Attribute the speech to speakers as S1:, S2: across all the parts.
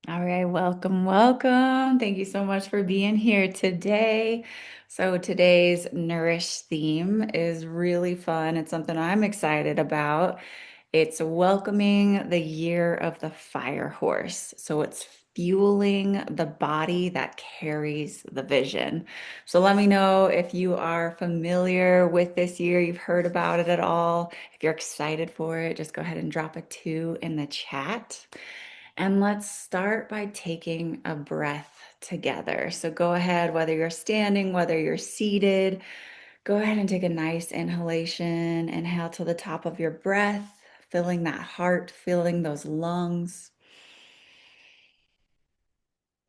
S1: All right, welcome, welcome. Thank you so much for being here today. So, today's Nourish theme is really fun. It's something I'm excited about. It's welcoming the year of the fire horse. So, it's fueling the body that carries the vision. So, let me know if you are familiar with this year, you've heard about it at all. If you're excited for it, just go ahead and drop a two in the chat. And let's start by taking a breath together. So go ahead, whether you're standing, whether you're seated, go ahead and take a nice inhalation. Inhale to the top of your breath, filling that heart, filling those lungs.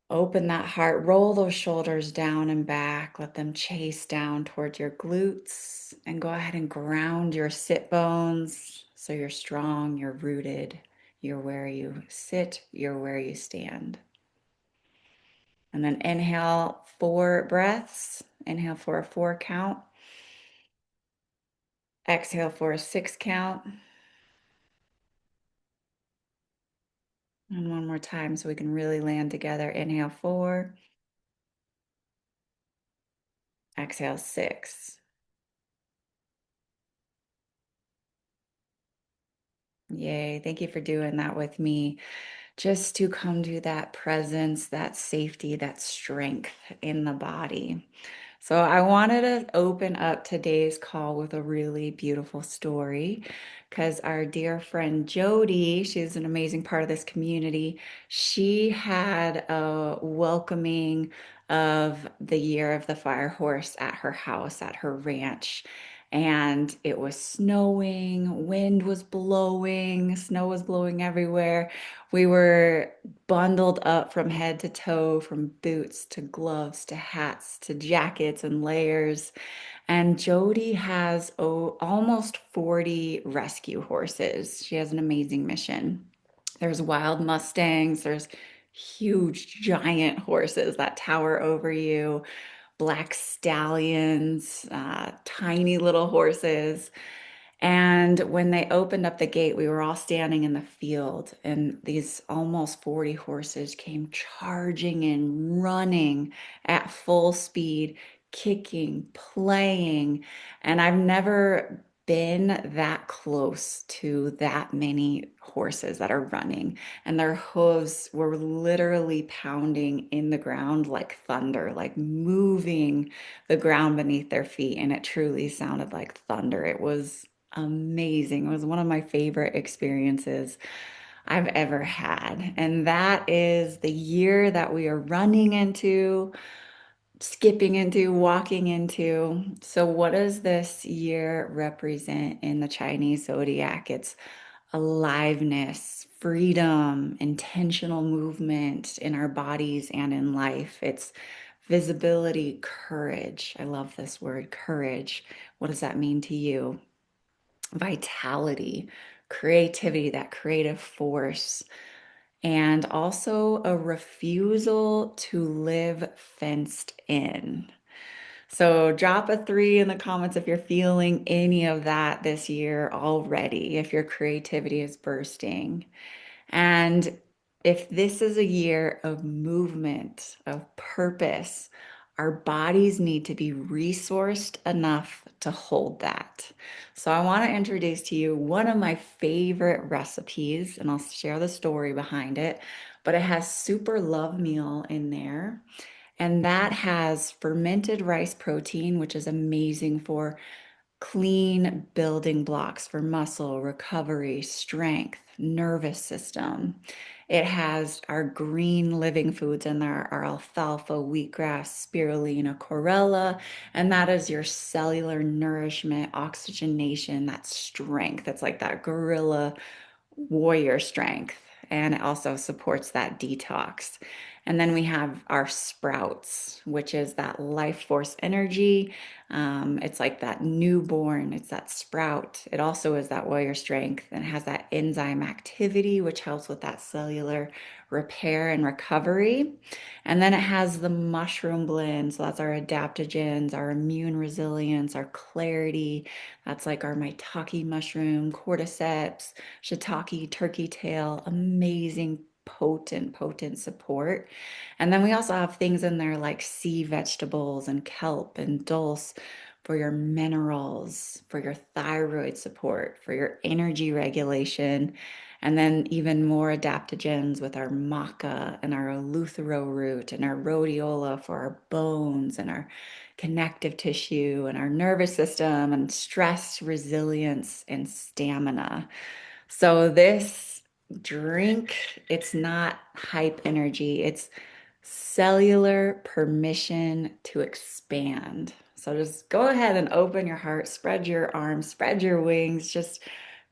S1: Open that heart, roll those shoulders down and back, let them chase down towards your glutes, and go ahead and ground your sit bones so you're strong, you're rooted, you're where you sit, you're where you stand. And then inhale 4 breaths. Inhale for a 4 count. Exhale for a 6 count. And one more time so we can really land together. Inhale 4. Exhale 6. Yay. Thank you for doing that with me. Just to come to that presence, that safety, that strength in the body. So I wanted to open up today's call with a really beautiful story because our dear friend Jody, she's an amazing part of this community. She had a welcoming of the year of the fire horse at her house, at her ranch. And it was snowing, wind was blowing, snow was blowing everywhere. We were bundled up from head to toe, from boots to gloves to hats to jackets and layers. And Jody has almost 40 rescue horses. She has an amazing mission. There's wild Mustangs, there's huge giant horses that tower over you, black stallions, tiny little horses. And when they opened up the gate, we were all standing in the field, and these almost 40 horses came charging in, running at full speed, kicking, playing. And I've never been that close to that many horses that are running, and their hooves were literally pounding in the ground like thunder, like moving the ground beneath their feet. And it truly sounded like thunder. It was amazing. It was one of my favorite experiences I've ever had. And that is the year that we are running into, skipping into, walking into. So, what does this year represent in the Chinese zodiac? It's aliveness, freedom, intentional movement in our bodies and in life. It's visibility, courage. I love this word, courage. What does that mean to you? Vitality, creativity, that creative force, and also a refusal to live fenced in. So drop a three in the comments if you're feeling any of that this year already, if your creativity is bursting. And if this is a year of movement, of purpose, our bodies need to be resourced enough to hold that. So I want to introduce to you one of my favorite recipes, and I'll share the story behind it, but it has super love meal in there. And that has fermented rice protein, which is amazing for clean building blocks for muscle recovery, strength, nervous system. It has our green living foods in there, our alfalfa, wheatgrass, spirulina, chlorella, and that is your cellular nourishment, oxygenation, that strength. It's like that gorilla warrior strength. And it also supports that detox. And then we have our sprouts, which is that life force energy. It's like that newborn, it's that sprout. It also is that warrior strength and has that enzyme activity, which helps with that cellular repair and recovery. And then it has the mushroom blend. So that's our adaptogens, our immune resilience, our clarity. That's like our maitake mushroom, cordyceps, shiitake, turkey tail, amazing potent support. And then we also have things in there like sea vegetables and kelp and dulse for your minerals, for your thyroid support, for your energy regulation, and then even more adaptogens with our maca and our eleuthero root and our rhodiola for our bones and our connective tissue and our nervous system and stress resilience and stamina. So this drink, it's not hype energy, it's cellular permission to expand. So just go ahead and open your heart, spread your arms, spread your wings, just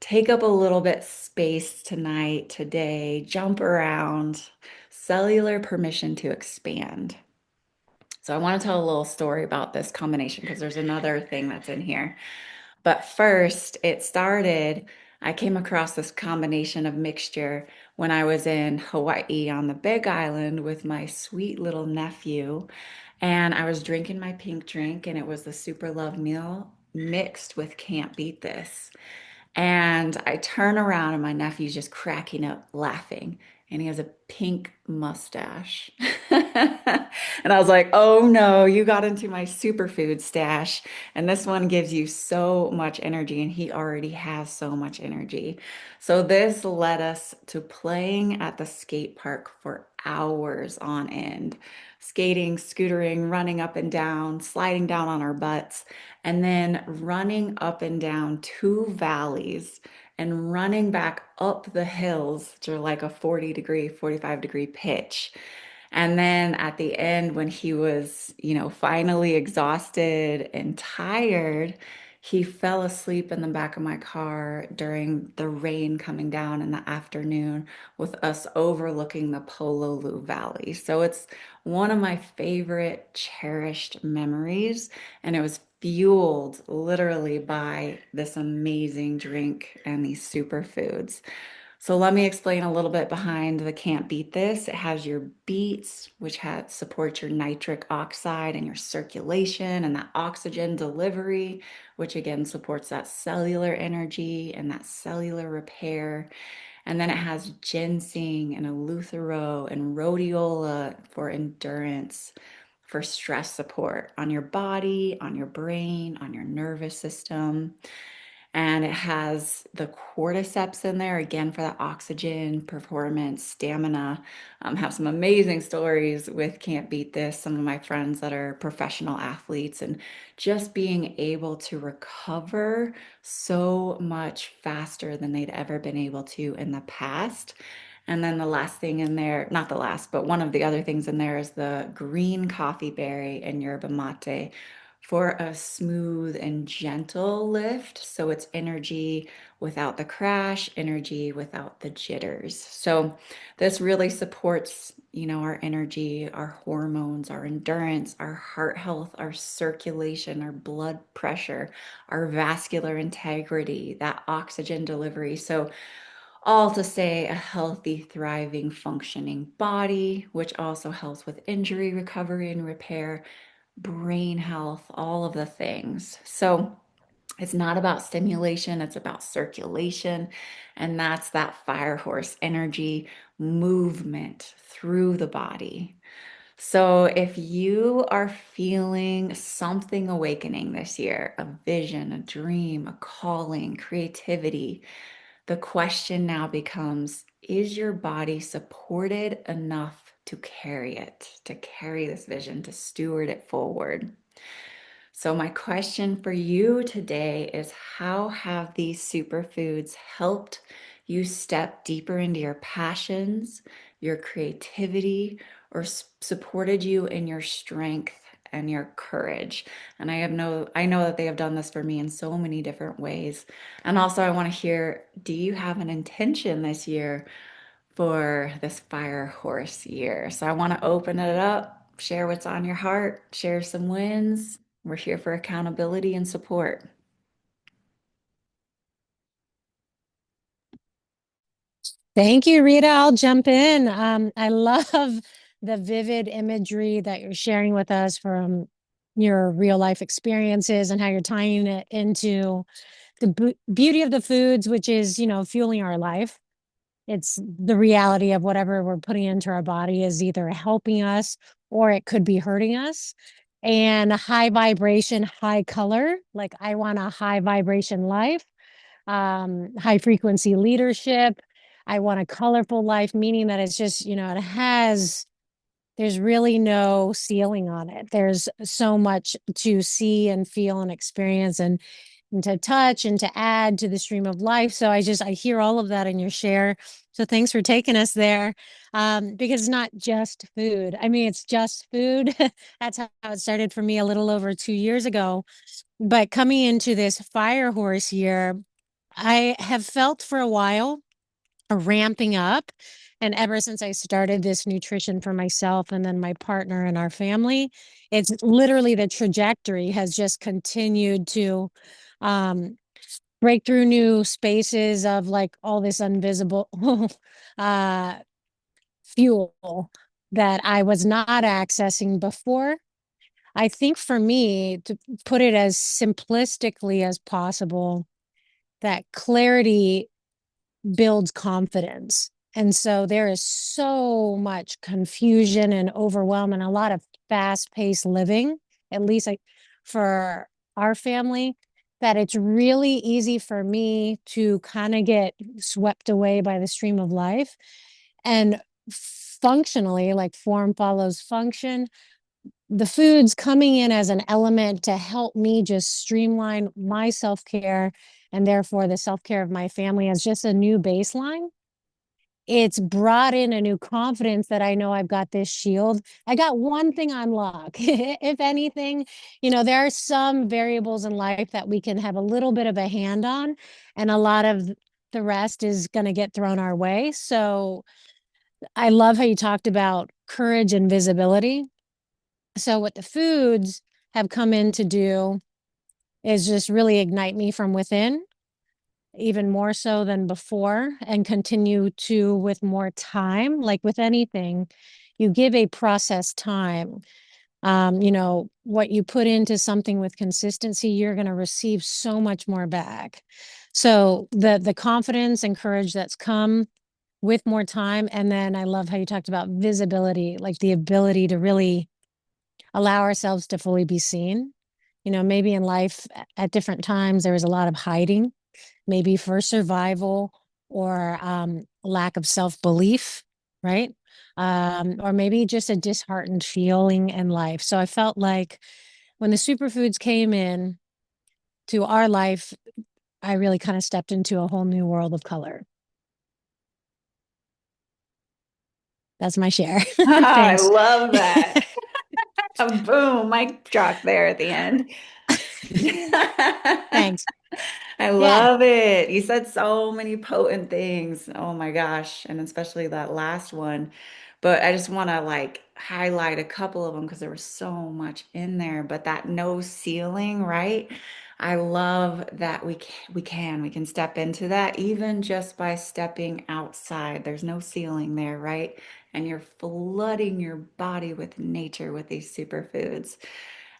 S1: take up a little bit space tonight, today, jump around. Cellular permission to expand. So I want to tell a little story about this combination because there's another thing that's in here. But first, it started, I came across this combination of mixture when I was in Hawaii on the Big Island with my sweet little nephew. And I was drinking my pink drink, and it was the Super Love meal mixed with Can't Beat This. And I turn around, and my nephew's just cracking up, laughing. And he has a pink mustache. And I was like, oh no, you got into my superfood stash. And this one gives you so much energy. And he already has so much energy. So this led us to playing at the skate park for hours on end, skating, scootering, running up and down, sliding down on our butts, and then running up and down two valleys and running back up the hills to like a 40-degree, 45-degree pitch. And then at the end, when he was, finally exhausted and tired, he fell asleep in the back of my car during the rain coming down in the afternoon with us overlooking the Pololu Valley. So it's one of my favorite cherished memories, and it was fueled literally by this amazing drink and these superfoods. So let me explain a little bit behind the Can't Beat This. It has your beets, which supports your nitric oxide and your circulation and that oxygen delivery, which again supports that cellular energy and that cellular repair. And then it has ginseng and eleuthero and rhodiola for endurance, for stress support on your body, on your brain, on your nervous system. And it has the cordyceps in there again for the oxygen, performance, stamina. Have some amazing stories with Can't Beat This. Some of my friends that are professional athletes and just being able to recover so much faster than they'd ever been able to in the past. And then the last thing in there, not the last, but one of the other things in there is the green coffee berry and yerba mate for a smooth and gentle lift. So it's energy without the crash, energy without the jitters. So this really supports, our energy, our hormones, our endurance, our heart health, our circulation, our blood pressure, our vascular integrity, that oxygen delivery. So all to say a healthy, thriving, functioning body, which also helps with injury recovery and repair, brain health, all of the things. So it's not about stimulation, it's about circulation. And that's that fire horse energy movement through the body. So if you are feeling something awakening this year, a vision, a dream, a calling, creativity, the question now becomes, is your body supported enough to carry it, to carry this vision, to steward it forward? So, my question for you today is, how have these superfoods helped you step deeper into your passions, your creativity, or supported you in your strength and your courage? And I know that they have done this for me in so many different ways. And also, I want to hear, do you have an intention this year for this fire horse year? So I want to open it up, share what's on your heart, share some wins. We're here for accountability and support.
S2: Thank you, Rita. I'll jump in. I love the vivid imagery that you're sharing with us from your real life experiences and how you're tying it into the beauty of the foods, which is, fueling our life. It's the reality of whatever we're putting into our body is either helping us or it could be hurting us. And high vibration, high color, like I want a high vibration life, high frequency leadership. I want a colorful life, meaning that it's just, it has, there's really no ceiling on it. There's so much to see and feel and experience and to touch and to add to the stream of life. So I hear all of that in your share. So thanks for taking us there. Because it's not just food. I mean, it's just food. That's how it started for me a little over 2 years ago. But coming into this fire horse year, I have felt for a while a ramping up. And ever since I started this nutrition for myself and then my partner and our family, it's literally the trajectory has just continued to um, break through new spaces of like all this invisible uh, fuel that I was not accessing before. I think for me, to put it as simplistically as possible, that clarity builds confidence. And so there is so much confusion and overwhelm and a lot of fast paced living, at least like for our family, that it's really easy for me to kind of get swept away by the stream of life. And functionally, like form follows function, the food's coming in as an element to help me just streamline my self care and therefore the self care of my family as just a new baseline. It's brought in a new confidence that I know I've got this shield. I got one thing on lock. If anything, there are some variables in life that we can have a little bit of a hand on, and a lot of the rest is going to get thrown our way. So I love how you talked about courage and visibility. So, what the foods have come in to do is just really ignite me from within, even more so than before, and continue to with more time. Like with anything, you give a process time. What you put into something with consistency, you're going to receive so much more back. So, the confidence and courage that's come with more time. And then I love how you talked about visibility, like the ability to really allow ourselves to fully be seen. Maybe in life at different times, there was a lot of hiding, maybe for survival or lack of self belief, right? Or maybe just a disheartened feeling in life. So I felt like when the superfoods came in to our life, I really kind of stepped into a whole new world of color. That's my share.
S1: I
S2: Thanks.
S1: love that. Boom, mic drop there at the end.
S2: Thanks.
S1: I
S2: Yeah.
S1: love it. You said so many potent things. Oh my gosh. And especially that last one. But I just want to like highlight a couple of them because there was so much in there. But that no ceiling, right? I love that we can step into that even just by stepping outside. There's no ceiling there, right? And you're flooding your body with nature with these superfoods.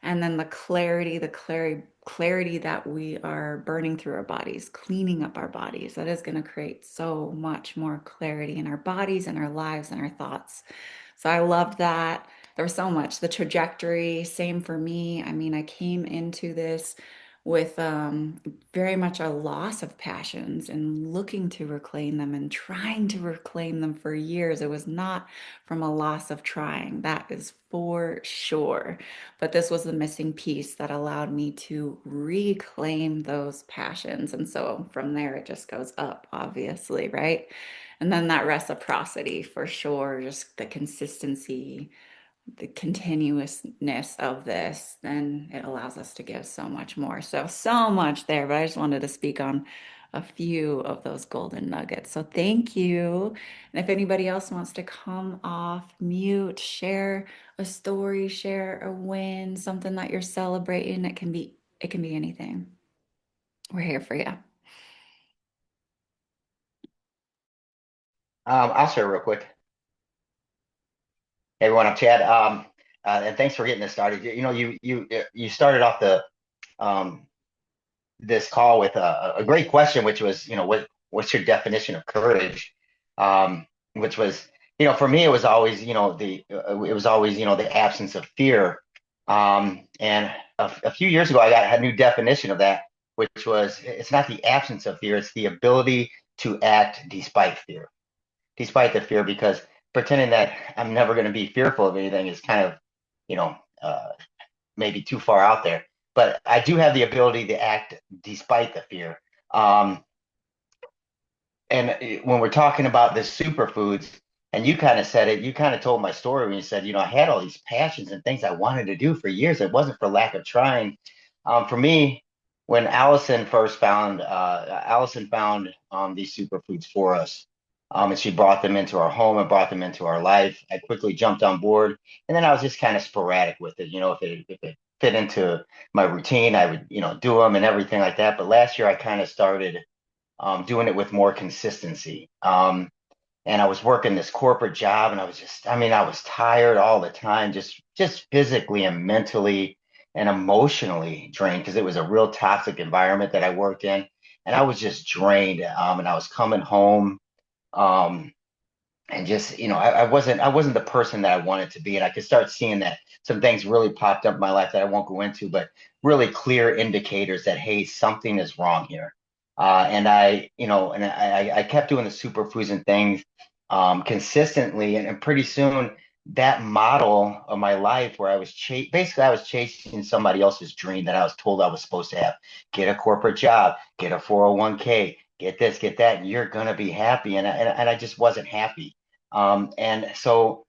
S1: And then the clarity that we are burning through our bodies, cleaning up our bodies, that is going to create so much more clarity in our bodies and our lives and our thoughts. So I loved that. There was so much. The trajectory, same for me. I mean, I came into this with very much a loss of passions and looking to reclaim them and trying to reclaim them for years. It was not from a loss of trying, that is for sure. But this was the missing piece that allowed me to reclaim those passions. And so from there, it just goes up, obviously, right? And then that reciprocity for sure, just the consistency, the continuousness of this, then it allows us to give so much more. So, so much there, but I just wanted to speak on a few of those golden nuggets. So, thank you. And if anybody else wants to come off mute, share a story, share a win, something that you're celebrating, it can be anything. We're here for you.
S3: I'll share real quick. Hey, everyone, I'm Chad. And thanks for getting this started. You started off the um, this call with a great question, which was, what's your definition of courage? which was, for me, it was always, it was always, the absence of fear. And a few years ago, I got a new definition of that, which was it's not the absence of fear, it's the ability to act despite the fear, because pretending that I'm never going to be fearful of anything is kind of, you know, uh, maybe too far out there. But I do have the ability to act despite the fear. Um, and when we're talking about the superfoods, and you kind of said it, you kind of told my story when you said, I had all these passions and things I wanted to do for years. It wasn't for lack of trying. For me, when Allison found these superfoods for us, and she brought them into our home and brought them into our life. I quickly jumped on board, and then I was just kind of sporadic with it. If it fit into my routine, I would, do them and everything like that. But last year, I kind of started doing it with more consistency. And I was working this corporate job, and I was tired all the time, just physically and mentally and emotionally drained, because it was a real toxic environment that I worked in, and I was just drained. And I was coming home, um, and just, I wasn't the person that I wanted to be, and I could start seeing that some things really popped up in my life that I won't go into, but really clear indicators that, hey, something is wrong here. And I kept doing the superfoods and things consistently, and pretty soon that model of my life, where basically I was chasing somebody else's dream that I was told I was supposed to have. Get a corporate job, get a 401k, get this, get that, and you're gonna be happy. And I just wasn't happy. And so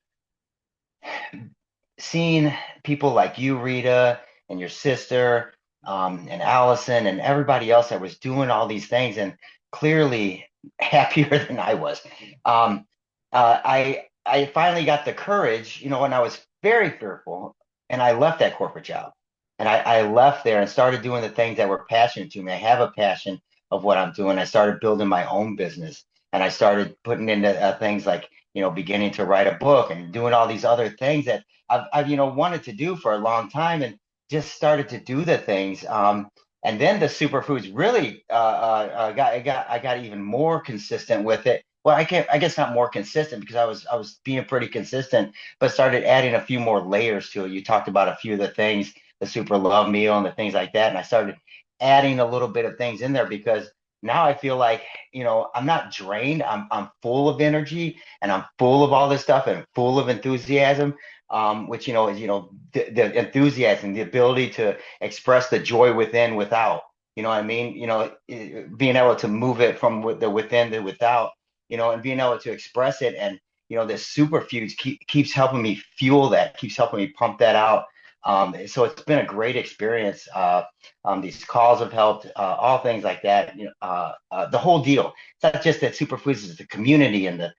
S3: seeing people like you, Rita, and your sister, and Allison, and everybody else that was doing all these things and clearly happier than I was, I finally got the courage, and I was very fearful, and I left that corporate job, and I left there and started doing the things that were passionate to me. I have a passion of what I'm doing. I started building my own business, and I started putting into things like, beginning to write a book and doing all these other things that I've wanted to do for a long time, and just started to do the things. And then the superfoods really I got even more consistent with it. Well, I guess not more consistent, because I was being pretty consistent, but started adding a few more layers to it. You talked about a few of the things, the super love meal and the things like that, and I started adding a little bit of things in there, because now I feel like, I'm not drained. I'm full of energy, and I'm full of all this stuff, and full of enthusiasm, which, is, the enthusiasm, the ability to express the joy within, without. You know what I mean? Being able to move it from the within to without, and being able to express it. And, this superfoods keeps helping me fuel that, keeps helping me pump that out. So it's been a great experience. These calls have helped, all things like that. The whole deal. It's not just that superfoods is the community and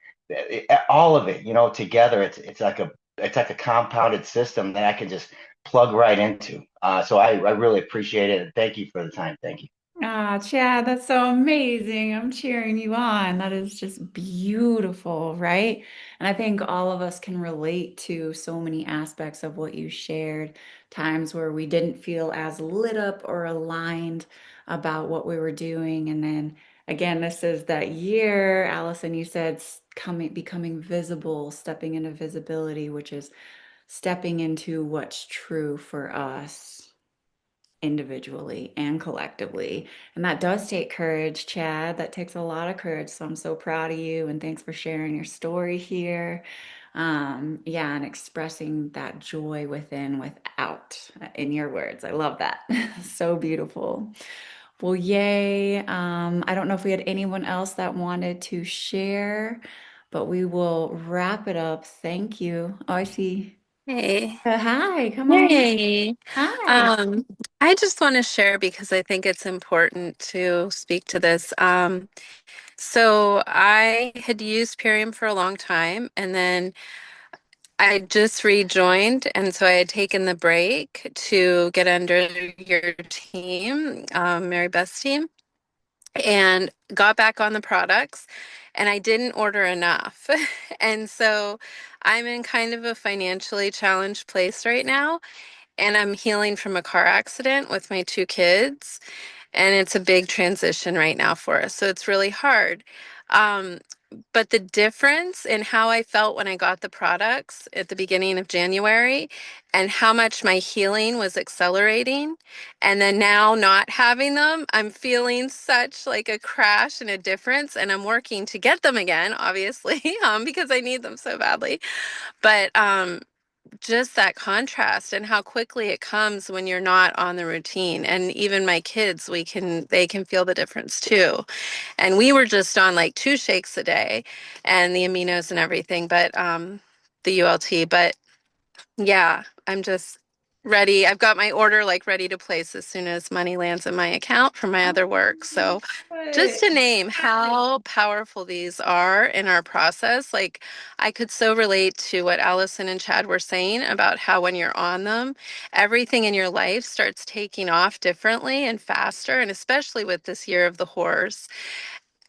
S3: all of it. Together. It's like a compounded system that I can just plug right into. So I really appreciate it, and thank you for the time. Thank you.
S1: Ah, Chad, that's so amazing. I'm cheering you on. That is just beautiful, right? And I think all of us can relate to so many aspects of what you shared, times where we didn't feel as lit up or aligned about what we were doing. And then again, this is that year, Allison, you said becoming visible, stepping into visibility, which is stepping into what's true for us individually and collectively. And that does take courage, Chad. That takes a lot of courage. So I'm so proud of you, and thanks for sharing your story here. Yeah, and expressing that joy within without, in your words. I love that. So beautiful. Well, yay. I don't know if we had anyone else that wanted to share, but we will wrap it up. Thank you. Oh, I see.
S4: Hey,
S1: Hi, come on.
S4: yay.
S1: Hi.
S4: Um, I just want to share because I think it's important to speak to this. So I had used Purium for a long time, and then I just rejoined, and so I had taken the break to get under your team, Mary Beth's team, and got back on the products, and I didn't order enough. And so I'm in kind of a financially challenged place right now, and I'm healing from a car accident with my two kids, and it's a big transition right now for us. So it's really hard. Um, but the difference in how I felt when I got the products at the beginning of January and how much my healing was accelerating. And then now not having them, I'm feeling such like a crash and a difference. And I'm working to get them again, obviously, because I need them so badly. But just that contrast and how quickly it comes when you're not on the routine. And even my kids, they can feel the difference too. And we were just on like 2 shakes a day and the aminos and everything, but the ULT. But yeah, I'm just ready. I've got my order like ready to place as soon as money lands in my account for my other work. So just
S1: Good.
S4: to name how powerful these are in our process, like I could so relate to what Allison and Chad were saying about how when you're on them, everything in your life starts taking off differently and faster, and especially with this year of the horse.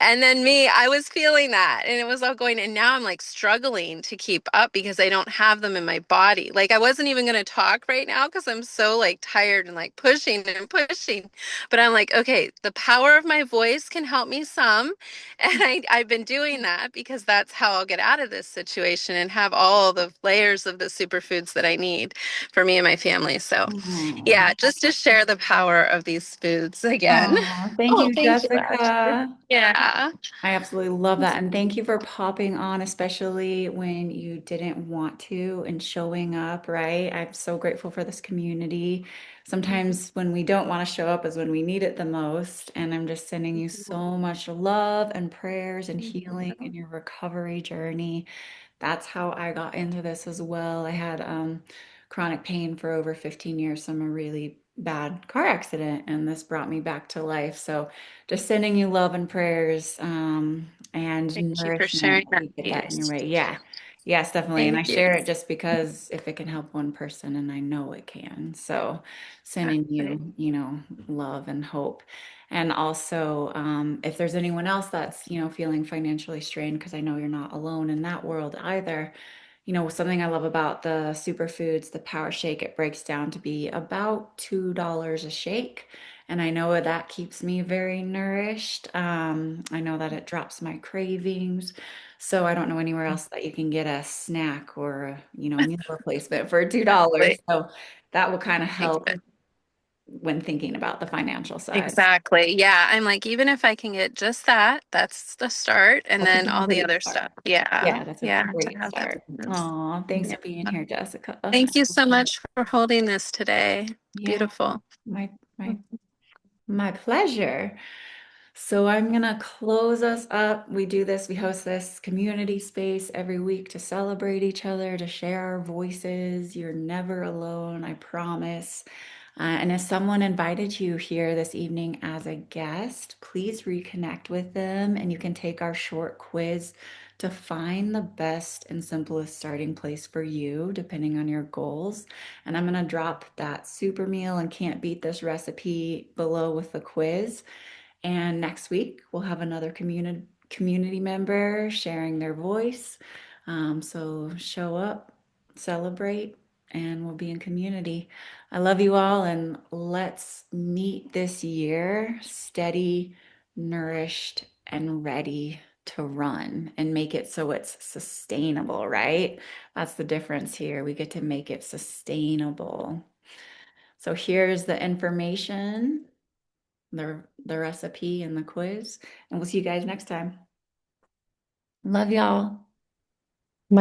S4: And then me, I was feeling that and it was all going, and now I'm like struggling to keep up because I don't have them in my body. Like I wasn't even going to talk right now because I'm so like tired and like pushing and pushing. But I'm like, okay, the power of my voice can help me some. And I've been doing that because that's how I'll get out of this situation and have all the layers of the superfoods that I need for me and my family. So
S1: Oh,
S4: yeah, just to share the power of these foods again.
S1: thank
S4: Oh,
S1: you,
S4: thank you, Ashley.
S1: Jessica.
S4: Yeah.
S1: I absolutely love that. And thank you for popping on, especially when you didn't want to and showing up, right? I'm so grateful for this community. Sometimes when we don't want to show up is when we need it the most. And I'm just sending you so much love and prayers and healing in your recovery journey. That's how I got into this as well. I had chronic pain for over 15 years from a really bad car accident, and this brought me back to life. So, just sending you love and prayers and
S4: Thank you for sharing
S1: nourishment.
S4: that
S1: You get that in your
S4: piece.
S1: way. Yeah. Yes, definitely. And I
S4: Thank you.
S1: share it just because if it can help one person, and I know it can. So, sending
S4: Exactly.
S1: you, love and hope. And also, if there's anyone else that's, feeling financially strained, because I know you're not alone in that world either. Something I love about the superfoods, the power shake, it breaks down to be about $2 a shake. And I know that keeps me very nourished. I know that it drops my cravings. So I don't know anywhere else that you can get a snack or meal replacement for $2.
S4: Exactly.
S1: So that will kind of help
S4: Ex-
S1: when thinking about the financial side.
S4: Exactly. Yeah. I'm like, even if I can get just that, that's the start. And
S1: That's a
S4: then all the
S1: great
S4: other
S1: start.
S4: stuff. Yeah.
S1: Yeah, that's a
S4: Yeah. To
S1: great
S4: have that.
S1: start. Oh, thanks
S4: Yeah.
S1: for being here, Jessica.
S4: Thank you so much for holding this today.
S1: Yeah,
S4: Beautiful.
S1: my my my pleasure. So I'm gonna close us up. We do this, we host this community space every week to celebrate each other, to share our voices. You're never alone, I promise. And if someone invited you here this evening as a guest, please reconnect with them and you can take our short quiz to find the best and simplest starting place for you, depending on your goals. And I'm going to drop that super meal and can't beat this recipe below with the quiz. And next week, we'll have another community member sharing their voice. So show up, celebrate, and we'll be in community. I love you all, and let's meet this year steady, nourished, and ready to run and make it so it's sustainable, right? That's the difference here. We get to make it sustainable. So here's the information, the recipe and the quiz, and we'll see you guys next time. Love y'all.